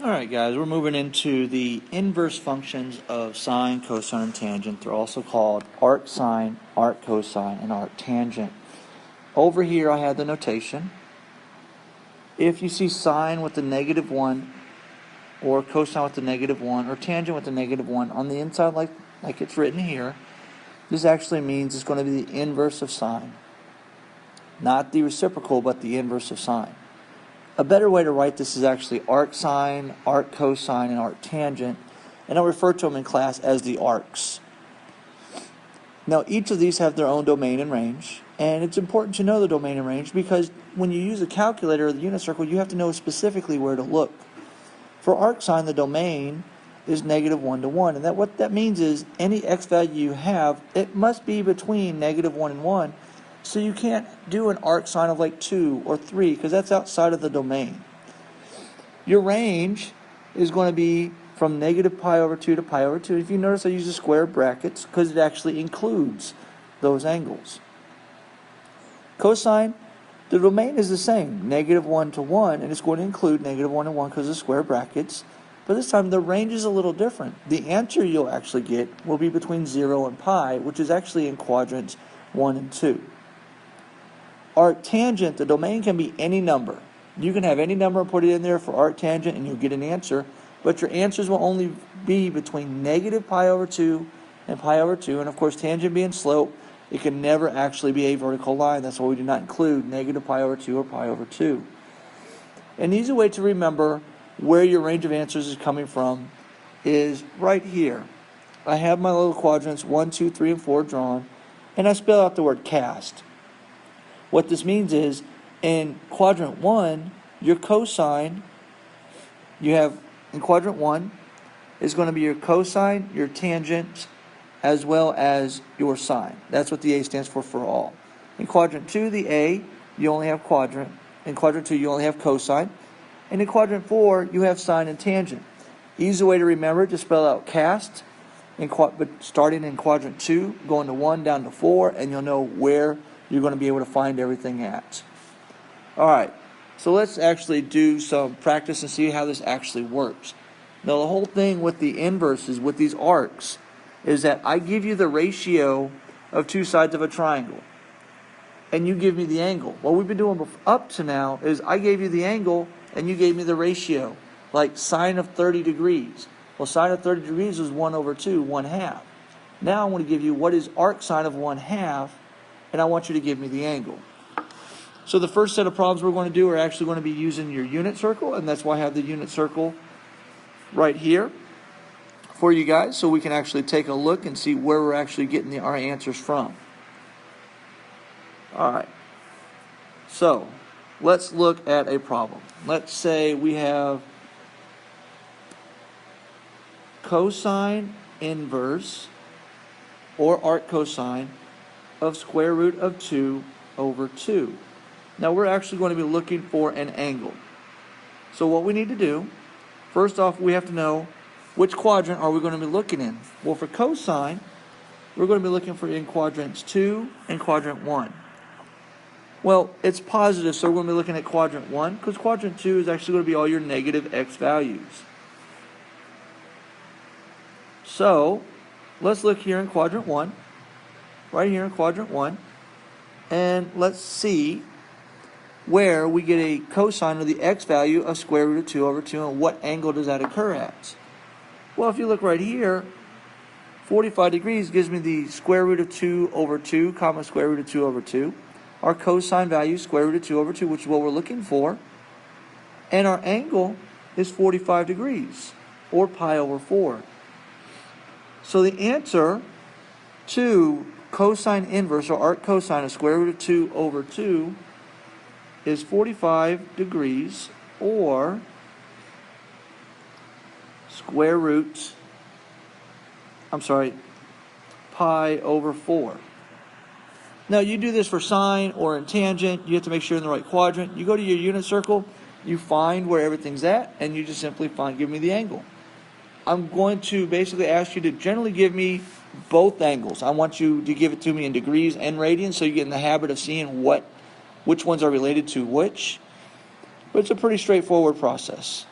Alright guys, we're moving into the inverse functions of sine, cosine, and tangent. They're also called arcsine, arccosine, and arctangent. Over here I have the notation. If you see sine with the -1, or cosine with the -1, or tangent with the -1 on the inside like it's written here, this actually means it's going to be the inverse of sine. Not the reciprocal, but the inverse of sine. A better way to write this is actually arcsine, arccosine, and arctangent, and I'll refer to them in class as the arcs. Now each of these have their own domain and range, and it's important to know the domain and range because when you use a calculator or the unit circle, you have to know specifically where to look. For arcsine, the domain is -1 to 1, and what that means is any x value you have, it must be between -1 and 1. So you can't do an arcsine of like 2 or 3 because that's outside of the domain. Your range is going to be from -pi/2 to pi/2. If you notice, I use the square brackets because it actually includes those angles. Cosine, the domain is the same, -1 to 1, and it's going to include -1 and 1 because of square brackets. But this time the range is a little different. The answer you'll actually get will be between 0 and pi, which is actually in quadrants 1 and 2. Arctangent, the domain can be any number. You can have any number and put it in there for arctangent and you'll get an answer, but your answers will only be between -pi/2 and pi/2, and of course tangent being slope, it can never actually be a vertical line. That's why we do not include -pi/2 or pi/2. An easy way to remember where your range of answers is coming from is right here. I have my little quadrants 1, 2, 3, and 4 drawn, and I spell out the word cast. What this means is, in quadrant 1, your cosine, you have, in quadrant 1, is going to be your cosine, your tangent, as well as your sine. That's what the A stands for all. In quadrant 2, the A, you only have quadrant. In quadrant 2, you only have cosine. And in quadrant 4, you have sine and tangent. Easy way to remember it, just spell out cast, but starting in quadrant 2, going to 1 down to 4, and you'll know where you're going to be able to find everything at. Alright, so let's actually do some practice and see how this actually works. Now the whole thing with the inverses, with these arcs, is that I give you the ratio of two sides of a triangle, and you give me the angle. What we've been doing up to now is I gave you the angle, and you gave me the ratio, like sine of 30 degrees. Well, sine of 30 degrees is 1/2, 1/2. Now I want to give you what is arcsine of 1/2, and I want you to give me the angle. So the first set of problems we're going to do are actually going to be using your unit circle, and that's why I have the unit circle right here for you guys, so we can actually take a look and see where we're actually getting our answers from. Alright, so let's look at a problem. Let's say we have cosine inverse or arccosine of square root of 2/2. Now we're actually going to be looking for an angle. So what we need to do, first off, we have to know which quadrant are we going to be looking in. Well, for cosine, we're going to be looking for in quadrants 2 and quadrant 1. Well, it's positive, so we're going to be looking at quadrant 1, because quadrant 2 is actually going to be all your negative x values. So let's look here in quadrant 1. Right here in quadrant 1, and let's see where we get a cosine of the x value of square root of 2/2, and what angle does that occur at? Well, if you look right here, 45 degrees gives me the square root of 2/2, comma square root of 2/2. Our cosine value is square root of 2/2, which is what we're looking for, and our angle is 45 degrees, or pi/4. So the answer to cosine inverse or arccosine of square root of 2/2 is 45 degrees, or pi/4. Now you do this for sine or in tangent, you have to make sure you're in the right quadrant. You go to your unit circle, you find where everything's at, and you just simply give me the angle. I'm going to basically ask you to generally give me both angles. I want you to give it to me in degrees and radians, so you get in the habit of seeing which ones are related to which. But it's a pretty straightforward process.